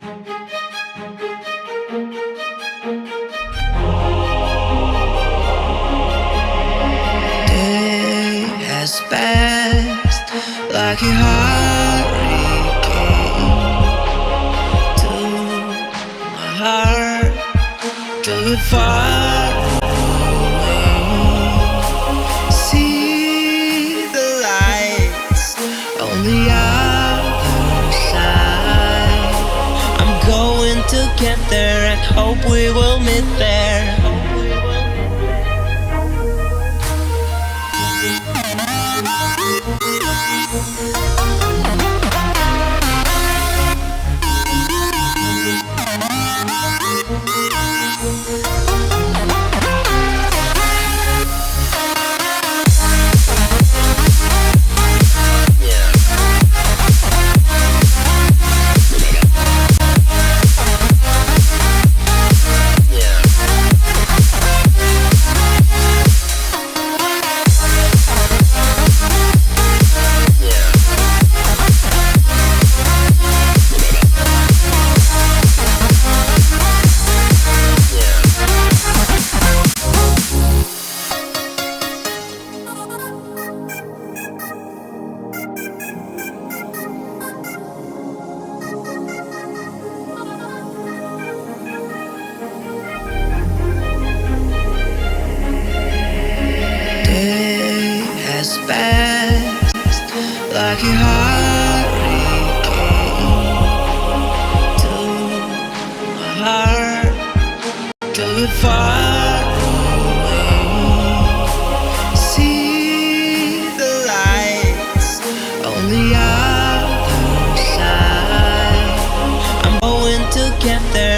Day has passed like a hurricane to my heart, till it far away. See the lights on the other side. I'm going to get there and hope we will meet there. Day has passed like a hurricane to my heart, till it far away. See the lights on the other side. I'm going to get there